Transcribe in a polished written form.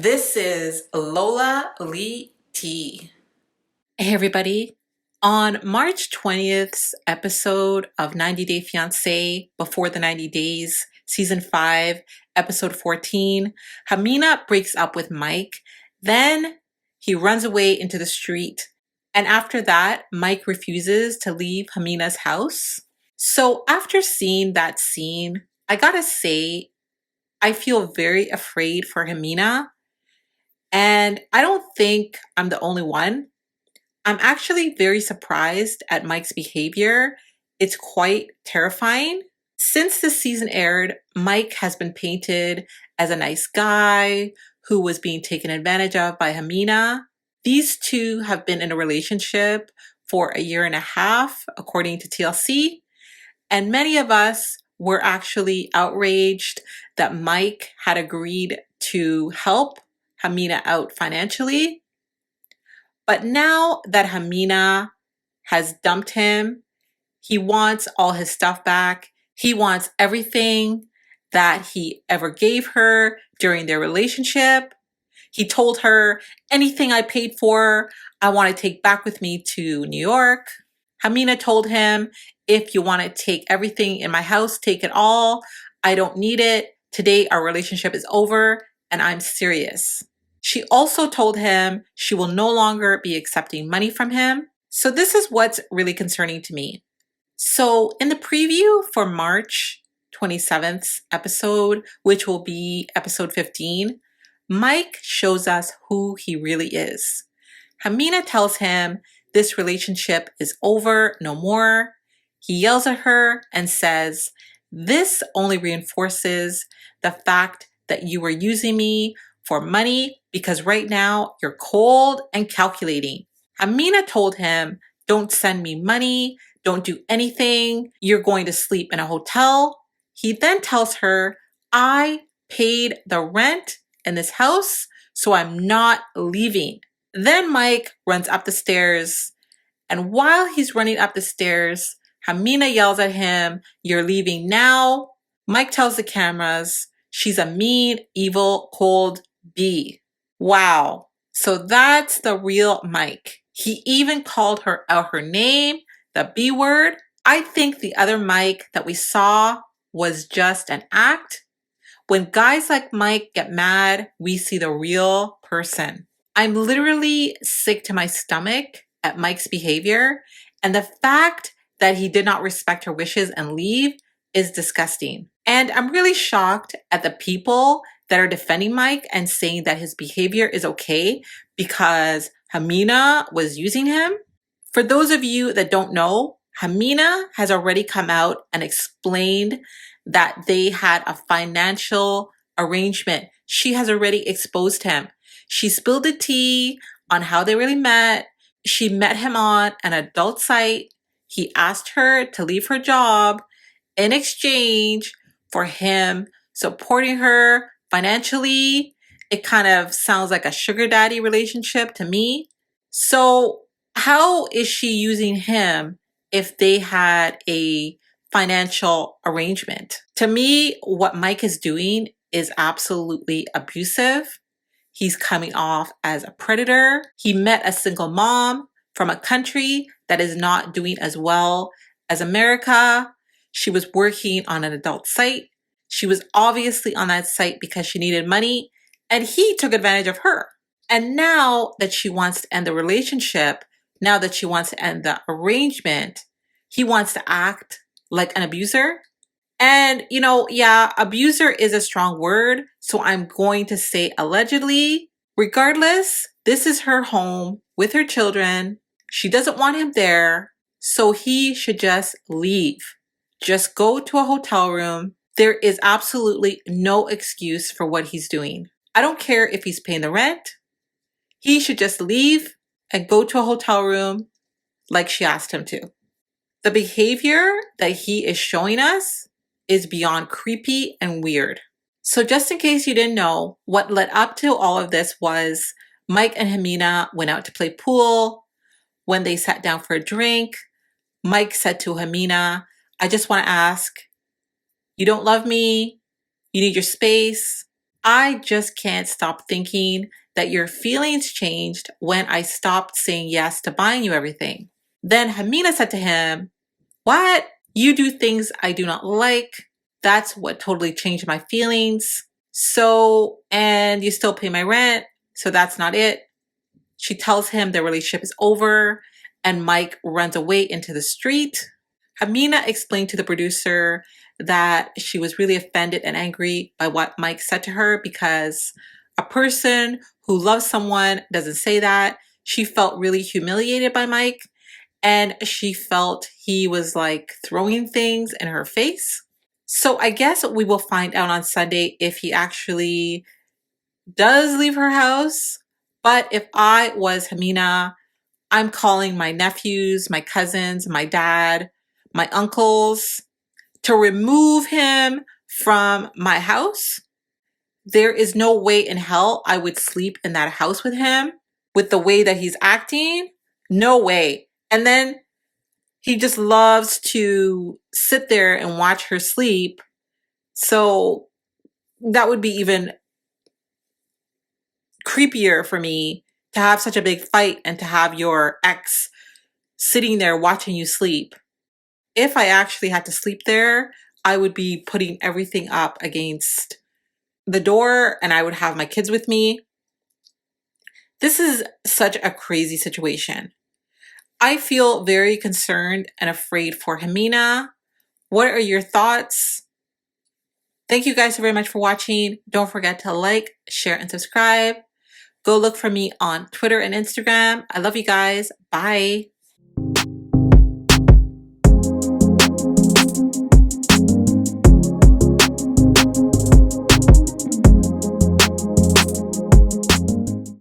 This is Lola Lee T. Hey everybody. On March 20th's episode of 90 Day Fiancé, Before the 90 Days, Season 5, Episode 14, Ximena breaks up with Mike. Then he runs away into the street. And after that, Mike refuses to leave Ximena's house. So after seeing that scene, I gotta say, I feel very afraid for Ximena. And I don't think I'm the only one. I'm actually very surprised at Mike's behavior. It's quite terrifying. Since this season aired, Mike has been painted as a nice guy who was being taken advantage of by Ximena. These two have been in a relationship for a year and a half, according to TLC. And many of us were actually outraged that Mike had agreed to help Ximena out financially. But now that Ximena has dumped him, he wants all his stuff back. He wants everything that he ever gave her during their relationship. He told her, anything I paid for, I want to take back with me to New York. Ximena told him, if you want to take everything in my house, take it all. I don't need it. Today our relationship is over and I'm serious. She also told him she will no longer be accepting money from him. So this is what's really concerning to me. So in the preview for March 27th's episode, which will be episode 15, Mike shows us who he really is. Ximena tells him this relationship is over, no more. He yells at her and says, this only reinforces the fact that you were using me for money because right now you're cold and calculating. Ximena told him, don't send me money, don't do anything, you're going to sleep in a hotel. He then tells her, I paid the rent in this house, so I'm not leaving. Then Mike runs up the stairs, and while he's running up the stairs, Ximena yells at him, you're leaving now. Mike tells the cameras, she's a mean, evil, cold B. Wow. So that's the real Mike. He even called her out her name, the B word. I think the other Mike that we saw was just an act. When guys like Mike get mad, we see the real person. I'm literally sick to my stomach at Mike's behavior, and the fact that he did not respect her wishes and leave is disgusting. And I'm really shocked at the people that are defending Mike and saying that his behavior is okay because Ximena was using him. For those of you that don't know, Ximena has already come out and explained that they had a financial arrangement. She has already exposed him. She spilled the tea on how they really met. She met him on an adult site. He asked her to leave her job in exchange for him supporting her financially. It kind of sounds like a sugar daddy relationship to me. So how is she using him if they had a financial arrangement? To me, what Mike is doing is absolutely abusive. He's coming off as a predator. He met a single mom from a country that is not doing as well as America. She was working on an adult site. She was obviously on that site because she needed money, and he took advantage of her. And now that she wants to end the relationship, now that she wants to end the arrangement, he wants to act like an abuser. And, yeah, abuser is a strong word, so I'm going to say allegedly. Regardless, this is her home with her children. She doesn't want him there, so he should just leave. Just go to a hotel room. There is absolutely no excuse for what he's doing. I don't care if he's paying the rent. He should just leave and go to a hotel room like she asked him to. The behavior that he is showing us is beyond creepy and weird. So just in case you didn't know, what led up to all of this was Mike and Ximena went out to play pool. When they sat down for a drink, Mike said to Ximena, I just want to ask, you don't love me? You need your space? I just can't stop thinking that your feelings changed when I stopped saying yes to buying you everything. Then Ximena said to him, what? You do things I do not like. That's what totally changed my feelings. So, and you still pay my rent. So that's not it. She tells him their relationship is over and Mike runs away into the street. Ximena explained to the producer that she was really offended and angry by what Mike said to her because a person who loves someone doesn't say that. She felt really humiliated by Mike and she felt he was like throwing things in her face. So I guess we will find out on Sunday if he actually does leave her house. But if I was Ximena, I'm calling my nephews, my cousins, my dad, my uncles to remove him from my house. There is no way in hell I would sleep in that house with him with the way that he's acting. No way. And then he just loves to sit there and watch her sleep. So that would be even creepier for me to have such a big fight and to have your ex sitting there watching you sleep. If I actually had to sleep there, I would be putting everything up against the door and I would have my kids with me. This is such a crazy situation. I feel very concerned and afraid for Ximena. What are your thoughts? Thank you guys so very much for watching. Don't forget to like, share, and subscribe. Go look for me on Twitter and Instagram. I love you guys. Bye.